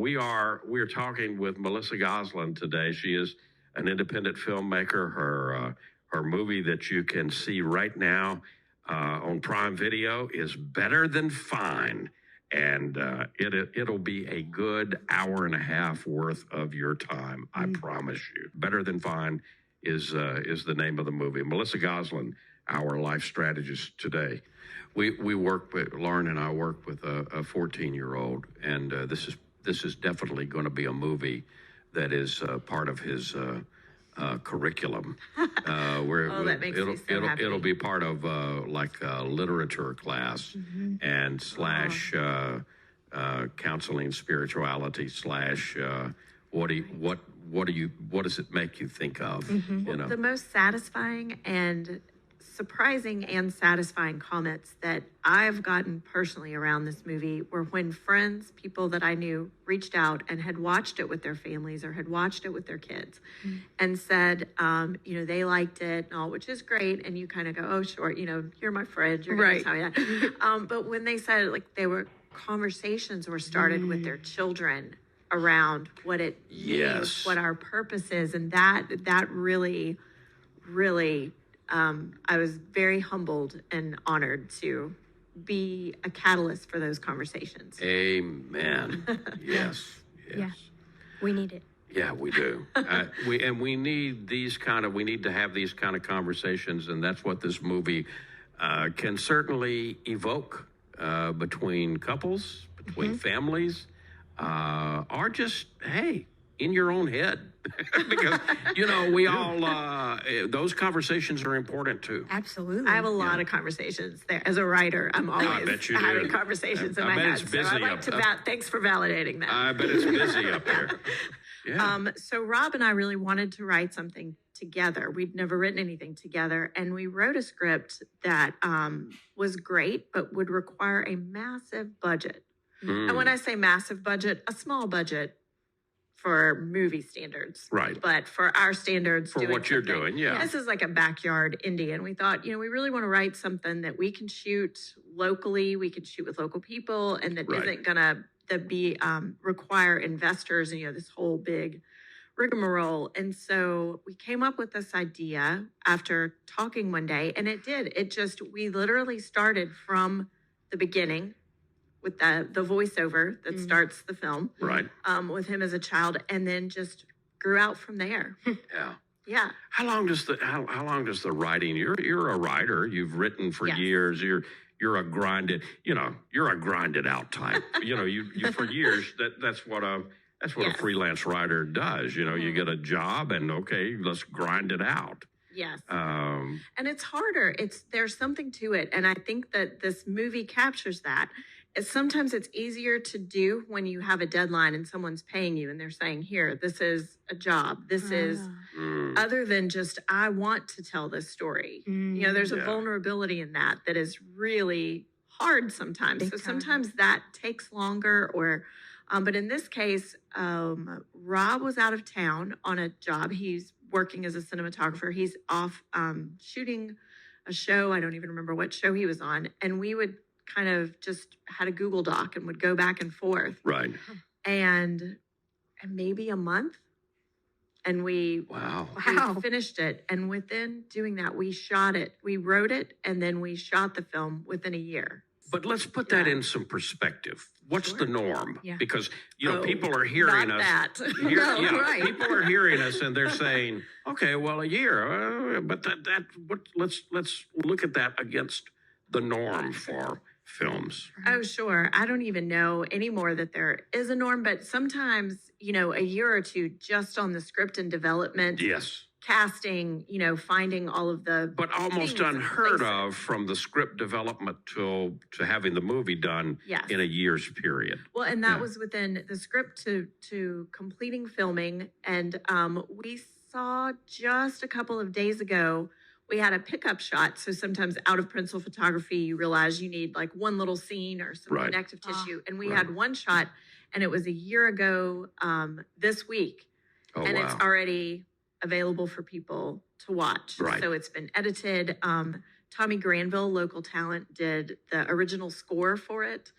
we're talking with Melissa Goslin today. She is an independent filmmaker. Her movie that you can see right now on Prime Video is Better Than Fine. And it'll be a good hour and a half worth of your time, I promise you. Better Than Fine is the name of the movie. Melissa Goslin, our life strategist today. We work with, Lauren and I work with a 14-year-old, and this is definitely going to be a movie that is part of his curriculum. That makes me so happy. It'll be part of like a literature class and slash counseling, spirituality slash what does it make you think of? You know, The most satisfying and surprising and satisfying comments that I've gotten personally around this movie were when friends, people that I knew, reached out and had watched it with their families or had watched it with their kids and said, they liked it and all, which is great. And you kind of go, oh, sure, you're my friend. You're going to tell me that. But when they said, like, conversations were started with their children around what it means, what our purpose is. And that really, really, I was very humbled and honored to be a catalyst for those conversations. Amen. Yes. Yeah. We need it. Yeah, we do. We need we need to have these kind of conversations, and that's what this movie can certainly evoke between couples, between families, or just, hey, in your own head. Because, we all, those conversations are important too. Absolutely. I have a lot of conversations there. As a writer, I'm always having conversations in my head. It's busy. So I'd like to thanks for validating that. I bet it's busy up there. Yeah. So Rob and I really wanted to write something together. We'd never written anything together. And we wrote a script that was great, but would require a massive budget. And when I say massive budget, a small budget for movie standards. Right. But for our standards. For what you're doing, yeah. This is like a backyard indie. And we thought, we really want to write something that we can shoot locally, we can shoot with local people, and that isn't going to require investors and, this whole big rigmarole. And so we came up with this idea after talking one day, and we literally started from the beginning with the voiceover that starts the film, right? With him as a child, and then just grew out from there. Yeah. How long does the writing? You're a writer. You've written for years. You're a grinded out type. You for years. That's what a freelance writer does. You get a job and okay, let's grind it out. Yes. And it's harder. There's something to it, and I think that this movie captures that. Sometimes it's easier to do when you have a deadline and someone's paying you and they're saying, here, this is a job. This is other than just, I want to tell this story. There's a vulnerability in that is really hard sometimes. Sometimes that takes longer but in this case, Rob was out of town on a job. He's working as a cinematographer. He's off shooting a show. I don't even remember what show he was on. And we would kind of just had a Google Doc and would go back and forth. Right. And maybe a month. And we finished it. And within doing that, we shot it. We wrote it, and then we shot the film within a year. But let's put that in some perspective. What's the norm? Yeah. Because, people are hearing us. People are hearing us and they're saying, okay, well, a year. But let's look at that against the norm for films. Oh, sure. I don't even know anymore that there is a norm, but sometimes, a year or two just on the script and development. Yes. Casting, finding all of the... But almost unheard of from the script development to having the movie done in a year's period. Well, and that was within the script to completing filming. And we saw just a couple of days ago, we had a pickup shot. So sometimes out of pencil photography, you realize you need like one little scene or some connective tissue. And we had one shot, and it was a year ago this week. And it's already available for people to watch. Right. So it's been edited. Tommy Granville, local talent, did the original score for it.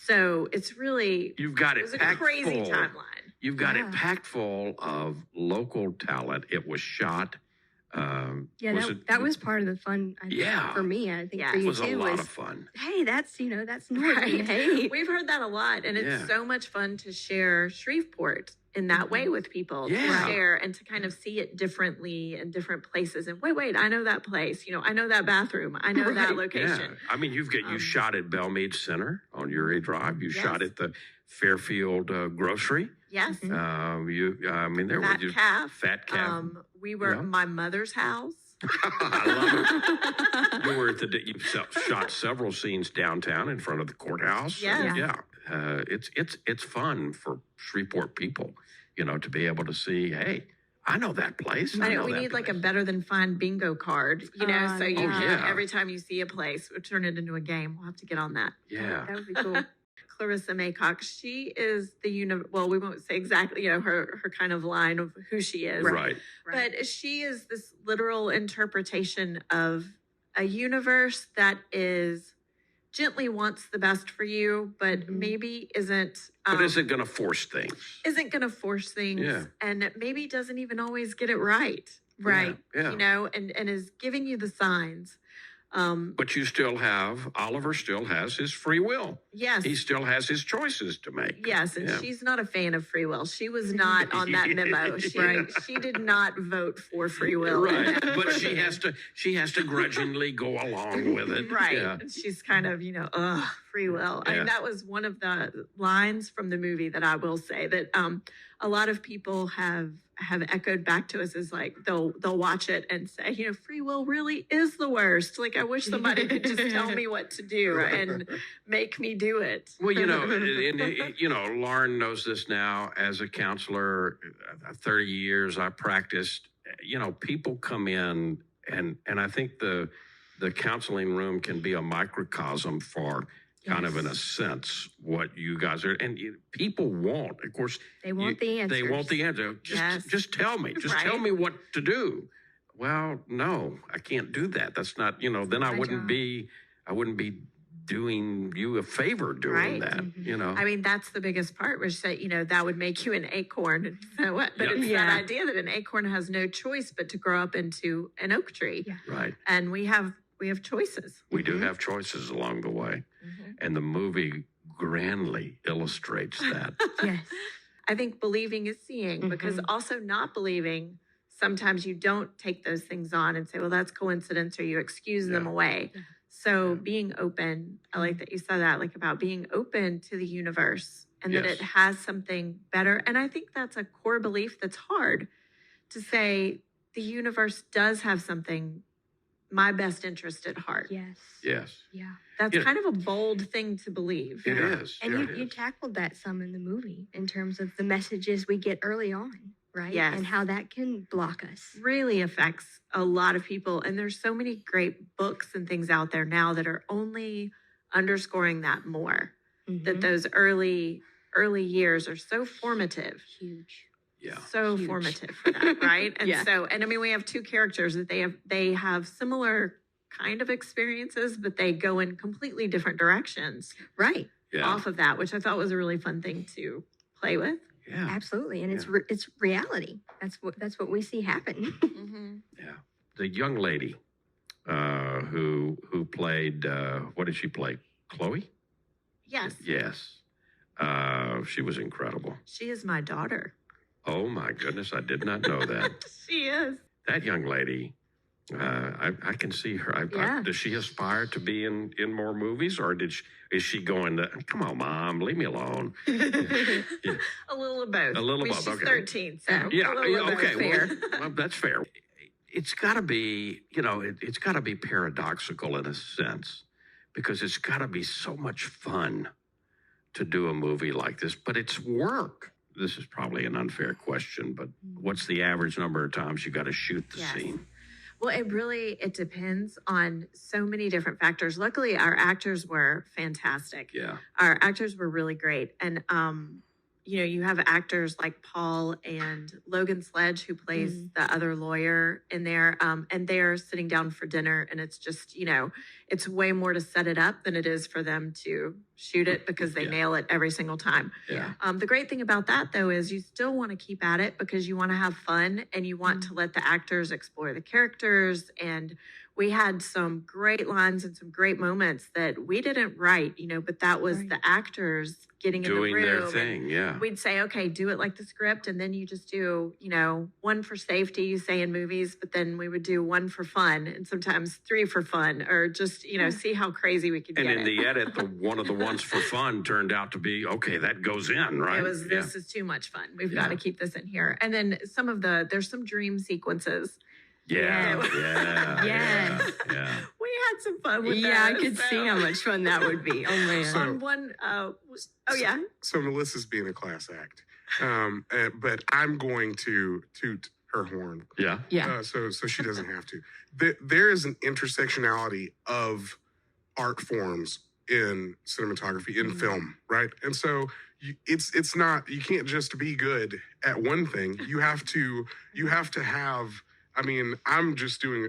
So it's really, You've got it it was a packed crazy full. timeline. You've got it packed full of local talent. It was shot. That was part of the fun. For me, I think for it you was too. a lot of fun. Hey, that's Norton. Right. Hey, We've heard that a lot, and it's so much fun to share Shreveport in that way with people. To share and to kind of see it differently in different places. And wait, I know that place. I know that bathroom. I know that location. Yeah. I mean, you shot at Belmead Center on Uri Drive. You shot at the Fairfield Grocery. Yes. There Fat Calf. We were at my mother's house. I love it. You shot several scenes downtown in front of the courthouse. Yeah. It's fun for Shreveport people, to be able to see, hey, I know that place. We need like a better than fun bingo card, so you can, every time you see a place, we'll turn it into a game. We'll have to get on that. Yeah. That would be cool. Clarissa Maycock, she is well, we won't say exactly, her kind of line of who she is. Right. But she is this literal interpretation of a universe that gently wants the best for you, but maybe isn't. But isn't going to force things. Yeah. And maybe doesn't even always get it right. Right. Yeah. And is giving you the signs. But Oliver still has his free will. Yes. He still has his choices to make. Yes, and she's not a fan of free will. She was not on that memo. She did not vote for free will. Right. But she has to grudgingly go along with it. Right. Yeah. And she's kind of, free will. Yeah. I mean, that was one of the lines from the movie that I will say that a lot of people have echoed back to us as like they'll watch it and say, free will really is the worst. Like I wish somebody could just tell me what to do and make me do it. Well, Lauren knows this now as a counselor. 30 years I practiced. People come in and I think the counseling room can be a microcosm for kind of in a sense what you guys are, and people want, of course, they want the answer. They want the answer. Just tell me. Just tell me what to do. Well, no, I can't do that. That's not. Then I wouldn't be doing you a favor doing that. I mean, that's the biggest part, which that that would make you an acorn. So what? But it's that idea that an acorn has no choice but to grow up into an oak tree. Yeah. Right. And we have choices. We do have choices along the way. And the movie grandly illustrates that. Yes. I think believing is seeing, because also not believing, sometimes you don't take those things on and say, well, that's coincidence, or you excuse them away. Yeah. So being open, I like that you said that, like about being open to the universe and that it has something better. And I think that's a core belief that's hard to say. The universe does have something, my best interest at heart. Yes. Yes. Yeah. That's kind of a bold thing to believe. It is. And you tackled that some in the movie in terms of the messages we get early on, right? Yes. And how that can block us. Really affects a lot of people. And there's so many great books and things out there now that are only underscoring that more. That those early years are so formative. Huge. Yeah. So formative for that, right? And and I mean, we have two characters that they have similar kind of experiences, but they go in completely different directions, right? Off of that, which I thought was a really fun thing to play with. Yeah, absolutely, and it's reality. That's what we see happen. Yeah, the young lady who played what did she play? Chloe. Yes. Yes. She was incredible. She is my daughter. Oh my goodness, I did not know that. She is. That young lady, I can see her. Does she aspire to be in more movies, or is she going to, come on, Mom, leave me alone? A little of both. A little of both, She's okay. 13, so okay, fair. Well, that's fair. It's got to be, it's got to be paradoxical in a sense, because it's got to be so much fun to do a movie like this, but it's work. This is probably an unfair question, but what's the average number of times you got to shoot the scene? Well, it depends on so many different factors. Luckily, our actors were fantastic. Yeah. Our actors were really great. And, you have actors like Paul and Logan Sledge, who plays the other lawyer in there, and they're sitting down for dinner, and it's just, it's way more to set it up than it is for them to shoot it, because they nail it every single time. Yeah. The great thing about that, though, is you still want to keep at it because you want to have fun and you want to let the actors explore the characters. And we had some great lines and some great moments that we didn't write, but that was the actors getting in the room. Doing their thing, yeah. We'd say, okay, do it like the script, and then you just do, one for safety, you say in movies, but then we would do one for fun, and sometimes three for fun, or just, see how crazy we could and get in it. the edit, one of the ones for fun turned out to be, okay, that goes in, right? It was, this is too much fun. We've got to keep this in here. And then there's some dream sequences. Yeah. Yes. We had some fun with that. Yeah, I could see how much fun that would be. Oh, man. So- On one, yeah. So Melissa's being a class act, but I'm going to toot her horn. Yeah. Yeah. So she doesn't have to. There is an intersectionality of art forms in cinematography, in film, right? And so it's not, you can't just be good at one thing. You have to have. I mean, I'm just doing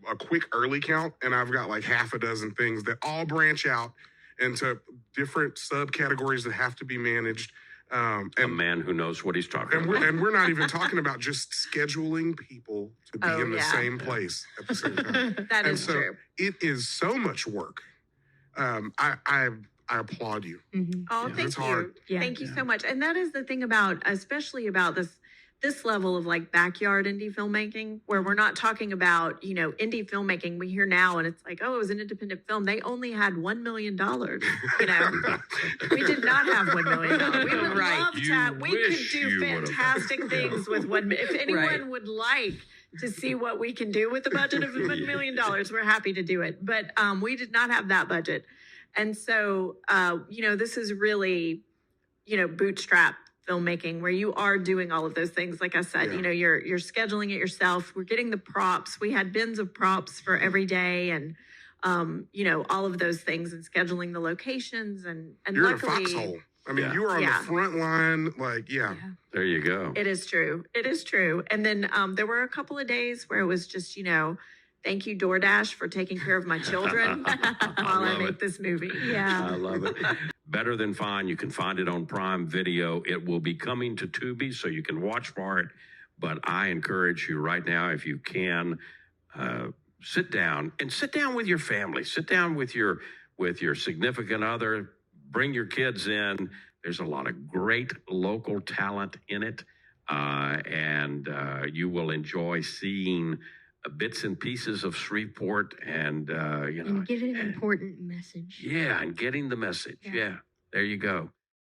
a quick early count, and I've got like half a dozen things that all branch out into different subcategories that have to be managed. A man who knows what he's talking about. And we're not even talking about just scheduling people to be in the same place at the same time. That And is so true. it is so much work. I applaud you. Mhm. Oh, Yeah, thank it's you. hard. Yeah. Thank you so much. And that is the thing especially about this level of like backyard indie filmmaking, where we're not talking about, indie filmmaking we hear now, and it's like, oh, it was an independent film. They only had $1 million. We did not have $1 million. We would Right. love You to. We could wish do you would've. fantastic things with if anyone Right. would like to see what we can do with a budget of $1 million, we're happy to do it. But we did not have that budget. And so, this is really, bootstrap filmmaking, where you are doing all of those things. Like I said, Yeah. you're scheduling it yourself. We're getting the props. We had bins of props for every day, and all of those things, and scheduling the locations, and You're in a luckily, foxhole. I mean, Yeah. you are on Yeah. the front line. Like, yeah. There you go. it is true. It is true. And then there were a couple of days where it was just, thank you, DoorDash, for taking care of my children while I love make it. this movie. Yeah. I love it. Better Than Fine. You can find it on Prime Video. It will be coming to Tubi, so you can watch for it. But I encourage you right now, if you can, sit down with your family. Sit down with your significant other. Bring your kids in. There's a lot of great local talent in it, and you will enjoy seeing bits and pieces of Shreveport, and And get an important message. yeah, and getting the message. Yeah. Yeah, there you go.